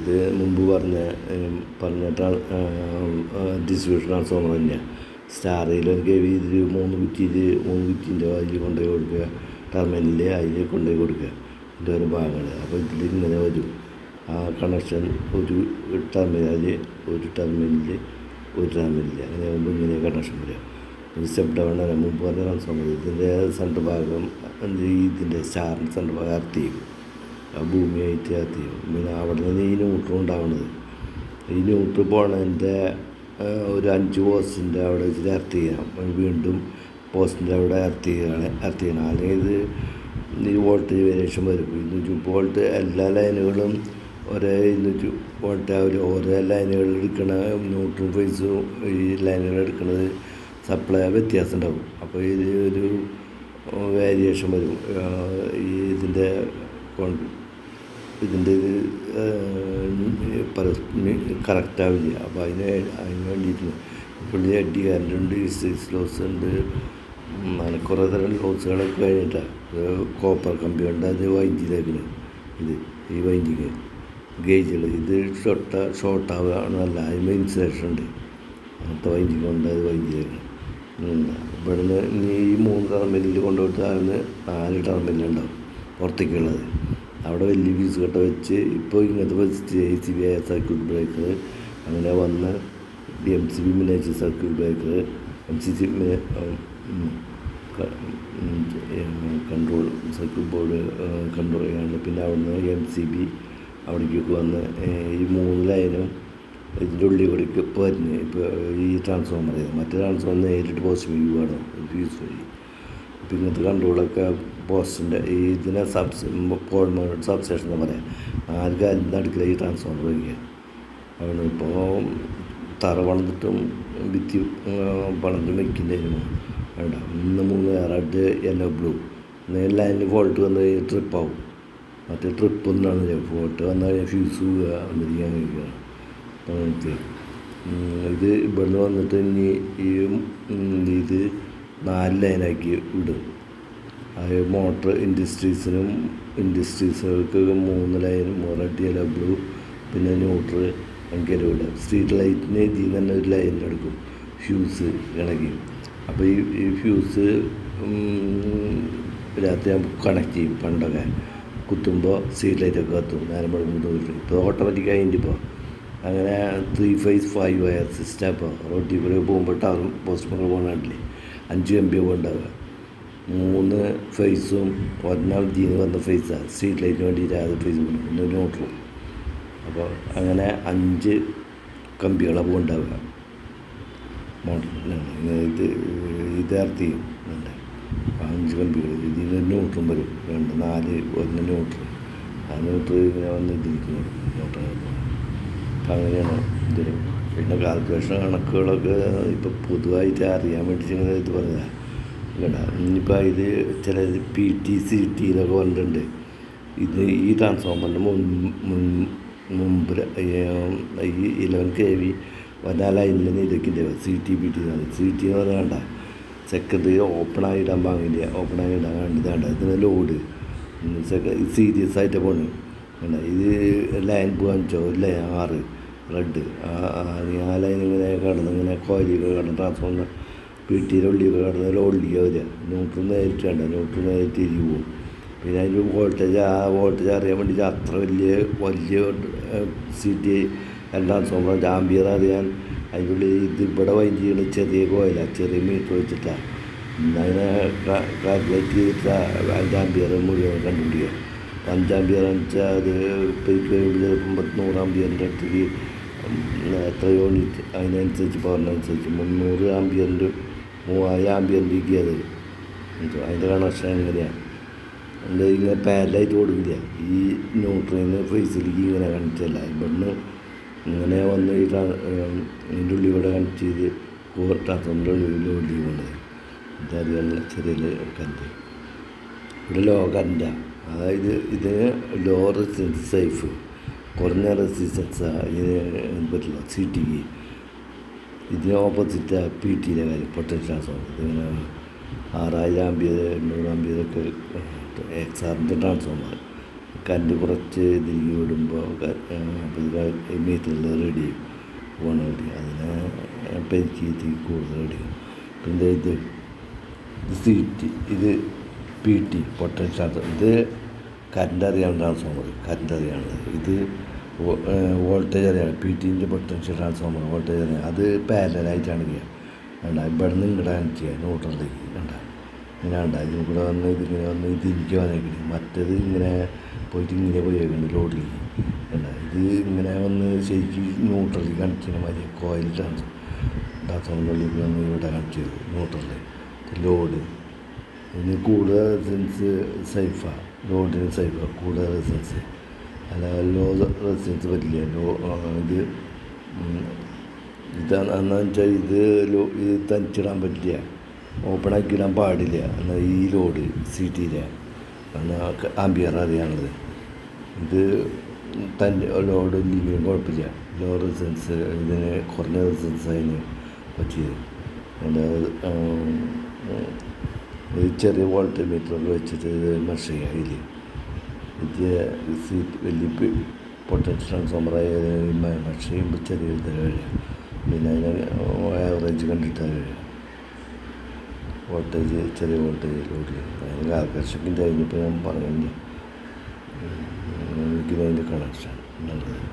ഇത് മുമ്പ് പറഞ്ഞ ഡിസ്ട്രിബ്യൂഷൻ ട്രാൻസ്ഫോമർ തന്നെയാണ്. സ്റ്റാറിലൊരു കെവി ഇതിൽ 3 കുറ്റിൻ്റെ അതിൽ കൊണ്ടുപോയി കൊടുക്കുക, ടെർമിനലിൽ അതിൽ കൊണ്ടുപോയി കൊടുക്കുക, ഇതിൻ്റെ ഓരോ ഭാഗങ്ങൾ. അപ്പോൾ ഇതിലിങ്ങനെ വരും ആ കണക്ഷൻ ഒരു ടെർമിനലിൽ അങ്ങനെ ആകുമ്പോൾ ഇങ്ങനെ കണക്ഷൻ വരിക. ഇത് സ്റ്റെപ്പ് ഡൗൺ അല്ല, മുമ്പ് പറഞ്ഞ ട്രാൻസ്ഫോമർ. ഇതിൻ്റെ സെൻറ്റർ ഭാഗം ഇതിൻ്റെ സ്റ്റാറിൻ്റെ സെൻറ്റർ ഭാഗം എർത്ത് ചെയ്യും, ആ ഭൂമിയായിട്ട് എർത്ത് ചെയ്യും. പിന്നെ അവിടെ നിന്ന് ഈ ന്യൂട്രൽ ഉണ്ടാവുന്നത്, ഈ ന്യൂട്രൽ പോണതിൻ്റെ ഒരു 5 പോസ്റ്റിൻ്റെ അവിടെ വെച്ചിട്ട് എർത്ത് ചെയ്യാം. വീണ്ടും പോസ്റ്റിൻ്റെ അവിടെ എർത്ത് ചെയ്യണം. അല്ലെങ്കിൽ ഇത് ഈ വോൾട്ടേജ് വേരിയേഷൻ വരും. 220 വോൾട്ട് എല്ലാ ലൈനുകളും ഒരേ 220 വോൾട്ട് ആവില്ല. ഓരോ ലൈനുകൾ എടുക്കണ ന്യൂട്രൽ ഫേസും ഈ ലൈനുകൾ എടുക്കുന്നത് സപ്ലൈ വ്യത്യാസം ഉണ്ടാവും. അപ്പോൾ ഇത് ഒരു വേരിയേഷൻ വരും. ഇതിൻ്റെ ഇത് കറക്റ്റാവില്ല. അപ്പോൾ അതിന് വേണ്ടിയിട്ട് ഇപ്പോൾ എഡ്ഡി കറണ്ട് ഉണ്ട്, ഹിസ്റ്ററിസ് ലോസ് ഉണ്ട്, അങ്ങനെ കുറേ തരം ലോസുകളൊക്കെ കഴിഞ്ഞിട്ടാണ്. കോപ്പർ കമ്പി ഉണ്ട്, അത് വൈദ്യുതിയാക്കുന്നത്. ഈ വൈദ്യുതി ഗേജുകൾ ഇത് ഷോർട്ടാവുകയാണല്ല, അതിന് ഇൻസുലേഷൻ ഉണ്ട്. അങ്ങനത്തെ വൈദ്യുതി കൊണ്ട് അത് വൈദ്യുതിയാക്കുന്നത്. ഇവിടുന്ന് ഈ 3 ടെർമിനലിൽ കൊണ്ടുപോയിട്ട് അതിന് 4 ടെർമിനലുണ്ടാവും പുറത്തേക്കുള്ളത്. അവിടെ വലിയ ഫ്യൂസ് കട്ട വെച്ച് ഇപ്പോൾ ഇങ്ങനത്തെ ACB സർക്യൂട്ട് ബ്രേക്കർ അങ്ങനെ വന്ന് MCB miniature circuit breaker, MCC control circuit board control ചെയ്യാനുണ്ട്. പിന്നെ അവിടുന്ന് MCB അവിടേക്കൊക്കെ വന്ന് ഈ 3 ലൈനും ഇതിൻ്റെ ഉള്ളിൽ കൂടിക്ക് ഇപ്പോൾ വരുന്നത്. ഇപ്പോൾ ഈ ട്രാൻസ്ഫോമർ മറ്റേ ട്രാൻസ്ഫോമർ നേരിട്ട് പോസിറ്റീവ് വേണം ഫ്യൂസ് വഴി. ഇപ്പോൾ ഇങ്ങനത്തെ കൺട്രോളൊക്കെ പോസ്റ്റിൻ്റെ ഇതിനെ സബ്സ്റ്റേഷൻ എന്ന് പറയാം. 4 കാലിൻ്റെ അടുക്കല ഈ ട്രാൻസ്ഫോമർ വയ്ക്കുക. അവിടെ ഇപ്പോൾ തറ വളർന്നിട്ടും ഭിത്തി വളർന്നിട്ടും വെക്കുന്നതിന് വേണ്ട 3 റെഡ് യെല്ലോ ബ്ലൂ ലൈനിൽ ഫോൾട്ട് വന്ന് കഴിഞ്ഞാൽ ട്രിപ്പാവും. മറ്റേ ട്രിപ്പ് ഒന്നാണ് ഫോൾട്ട് വന്നാൽ ഫ്യൂസ് പോവുക എന്നിരിക്കാൻ കഴിയുക. ഇത് ഇവിടുന്ന് വന്നിട്ട് ഇനി ഇത് 4 ലൈനാക്കി വിടും. അത് മോട്ടർ ഇൻഡസ്ട്രീസുകൾക്ക് 3 ലൈനും, റെഡ് യെല്ലോ ബ്ലൂ, പിന്നെ ന്യൂട്രൽ അങ്ങനെ വിടും. സ്ട്രീറ്റ് ലൈറ്റിന് ഇതിൽ തന്നെ ഒരു ലൈൻ എടുക്കും, ഫ്യൂസ് ഇളകി. അപ്പോൾ ഈ ഫ്യൂസ് രാത്രി കണക്ട് ചെയ്യും. പണ്ടൊക്കെ കുത്തുമ്പോൾ സ്ട്രീറ്റ് ലൈറ്റൊക്കെ കത്തും, നേരം വെളുക്കുമ്പോൾ. ഇപ്പോൾ ഓട്ടോമാറ്റിക്കായി ഇപ്പോൾ അങ്ങനെ 3 phase 5 വയർ സിസ്റ്റം. ഇപ്പോൾ റോട്ടിൽ കൂടെ പോകുമ്പോൾ ടവറും പോസ്റ്റ് പോകണമില്ലേ, 5 MB ഉണ്ടാവുക. 3 ഫേസും ഒരെണ്ണം ഇതിന് വന്ന ഫേസാണ് സ്ട്രീറ്റ് ലൈറ്റിന് വേണ്ടിയിട്ട്. അത് ഫേസ് പോകും, പിന്നെ ന്യൂട്രലും. അപ്പോൾ അങ്ങനെ 5 കമ്പികളാണ് ഉണ്ടാവുക മോട്ടറിലാണ്. ഇത് എർത്ത് ചെയ്യും 5 കമ്പികൾ. ഇതിന് ന്യൂട്രലും വരും 2, 4, 1 ന്യൂട്രൽ. ആ ന്യൂട്രൽ ഇങ്ങനെ വന്ന് ഇതിരിക്കുന്നത് മോട്ടറിൽ. അപ്പം അങ്ങനെയാണ് ഇതിന്. പിന്നെ കാൽക്കുലേഷൻ കണക്കുകളൊക്കെ ഇപ്പോൾ പൊതുവായിട്ട് അറിയാൻ വേണ്ടിയിട്ട് ഇങ്ങനെ ഇത് പറഞ്ഞാൽ കേട്ടോ. ഇനിയിപ്പോൾ ഇത് ചില PT CT എന്നൊക്കെ പറഞ്ഞിട്ടുണ്ട്. ഇത് ഈ ട്രാൻസ്ഫോമറിൻ്റെ മുമ്പ് ഈ 11 kV 14 ലൈനിൽ ഇതൊക്കെ CT/PT എന്നാണ്. CT എന്ന് പറഞ്ഞാൽ വേണ്ട, സെക്കൻഡറി ഓപ്പണായിടാൻ പാകില്ല, ഓപ്പണായിടാൻ വേണ്ടിയിട്ടാണ്. ഇതിന് ലോഡ് സീരിയസ് ആയിട്ട് പോകണം. ഇത് ലൈൻ 5 ലൈൻ 6 റെഡ് ആ ലൈൻ ഇങ്ങനെ ഇങ്ങനെ കോയിലൊക്കെ കിടന്ന് ട്രാൻസ്ഫോമർ PT-യുടെ ഉള്ളിയൊക്കെ കിടന്ന് ലോഡിലേക്ക് വരിക. ന്യൂട്രൽ നേരിട്ട് വേണ്ട, ന്യൂട്രൽ നേരിട്ട് തിരികെ പോകും. പിന്നെ അതിൻ്റെ വോൾട്ടേജ് അറിയാൻ വേണ്ടിയിട്ട് അത്ര വലിയ CT ട്രാൻസ്ഫോമർ ആംബിയർ അറിയാൻ അതിൻ്റെ ഉള്ളിൽ ഇത് ഇവിടെ വൈൻഡ് ചെയ്യുന്ന ചെറിയ കോയിലാണ്, ചെറിയ മീറ്റർ വെച്ചിട്ടാണ്. അതിനെ കാൽക്കുലേറ്റ് ചെയ്തിട്ടാണ് അതിൻ്റെ ആംബിയർ മുഴുവൻ കണ്ടുപിടിക്കുക. 5 ആംബിയർ വെച്ചാൽ അത് പെയ്ക്ക് കഴിയുമ്പോൾ ചിലപ്പം 100 ആംബിയറിൻ്റെ അടുത്തേക്ക് എത്ര യൂണിറ്റ് അതിനനുസരിച്ച് പവറിനനുസരിച്ച് 300 ആംബിയറിൻ്റെ 3000 ആംബിയറിലേക്ക് അത് അതിൻ്റെ കണക്ഷൻ എങ്ങനെയാണ്. അതിൻ്റെ ഇങ്ങനെ പാരലായിട്ട് കൊടുക്കില്ല. ഈ ന്യൂട്രലിന് ഫേസിലേക്ക് ഇങ്ങനെ കണക്ട് ചെയ്യില്ല. ഇവിടുന്ന് ഇങ്ങനെ വന്ന് ഇതിൻ്റെ ഉള്ളിൽ കൂടെ കണക്ട് ചെയ്ത് ട്രാൻസ്ഫോമറിൻ്റെ ഉള്ളിൽ കൊണ്ടുപോയി. ഇതറിയാനുള്ള ചെറിയ കറണ്ട്. ഇവിടെ ലോ കറണ്ടാണ്. അതായത് ഇതിന് ലോ റെസിസ്റ്റൻസ് സേഫ്, കുറഞ്ഞ റെസിസ്റ്റൻസാണ് ഇതിന് പറ്റില്ല CTക്ക്. ഇതിന് ഓപ്പോസിറ്റാണ് PT-യുടെ കാര്യം, പൊട്ടൻഷ്യൽ ട്രാൻസ്ഫോമർ. ഇതിങ്ങനെ 6000 ആംബിയർ 800 ആംബിയറൊക്കെ XR-ൻ്റെ ട്രാൻസ്ഫോമർ. കറണ്ട് കുറച്ച് തിരികെ വിടുമ്പോൾ മീറ്ററിൽ റെഡി പോകണ റെഡി അതിനെ പെരുക്കിയിട്ട് കൂടുതൽ റെഡി. പിന്നെ ഇത് സീറ്റ്, ഇത് PT പൊട്ടൻഷ്യൽ, ഇത് കറണ്ട് അറിയാവുന്ന ട്രാൻസ്ഫോമർ, കറണ്ട് അറിയാവുന്നത്. ഇത് വോൾട്ടേജ് അറിയാം, PT പൊട്ടൻഷ്യൽ ട്രാൻസ്ഫോമർ വോൾട്ടേജ് അറിയാം. അത് പാരലായിട്ടാണ് ചെയ്യുക. വേണ്ട ഇവിടെ നിന്ന് ഇങ്ങോട്ട് കണക്ട് ചെയ്യുക ന്യൂട്രലിലേക്ക്. വേണ്ട ഇങ്ങനെ വേണ്ട ഇതിൽ കൂടെ വന്ന് ഇതിങ്ങനെ വന്ന് ഇതിരിക്കുക വന്നേക്കണേ. മറ്റേത് ഇങ്ങനെ പോയിട്ട് ഇങ്ങനെ പോയേക്കുന്നുണ്ട് ലോഡിലേക്ക്. വേണ്ട ഇത് ഇങ്ങനെ വന്ന് ശരിക്കും ന്യൂട്രലിൽ കണക്ട് ചെയ്യുന്ന മാതിരി കോയിൽ ട്രാൻസ്ഫോമറിലേക്ക് വന്ന് ഇവിടെ കണക്ട് ചെയ്തു ന്യൂട്രലിൽ. ലോഡ് ഇതിന് കൂടുതൽ റെസിസ്റ്റൻസ് സേഫാണ്, ലോഡിന് സേഫാണ് കൂടുതൽ റെസിസ്റ്റൻസ്. അല്ല ലോ റെസിസ്റ്റൻസ് പറ്റില്ല. ഇതാണെന്ന് വെച്ചാൽ ഇത് തനിച്ചിടാൻ പറ്റില്ല, ഓപ്പണാക്കി ഇടാൻ പാടില്ല. എന്നാൽ ഈ ലോഡ് CT എന്നാൽ ആംബിയർ അറിയാനുള്ളത്. ഇത് ലോഡ് ഇല്ലെങ്കിലും കുഴപ്പമില്ല. ലോ റെസിസ്റ്റൻസ് ഇതിന് കുറഞ്ഞ റെസിസ്റ്റൻസ് അതിന് പറ്റിയത്. ഇത് ചെറിയ വോൾട്ട് മീറ്ററൊക്കെ വെച്ചിട്ട് ഇത് മെഷർ ചെയ്യുക. ഇതിൽ വലിയ പൊട്ടൻഷ്യൽ ട്രാൻസ്ഫോമറായ മെഷർ ചെയ്യുമ്പോൾ ചെറിയ ഇതിൽ കഴിയുക. പിന്നെ അതിന് ആവറേജ് കണ്ടിട്ടാണ് കഴിയുക. വോൾട്ടേജ് ചെറിയ വോൾട്ടേജ് ലോഡിൽ അതിന് ആകർഷിക്കും കഴിഞ്ഞപ്പോൾ ഞാൻ പറഞ്ഞു എനിക്കതിൻ്റെ കണക്ഷൻ നല്ലത്.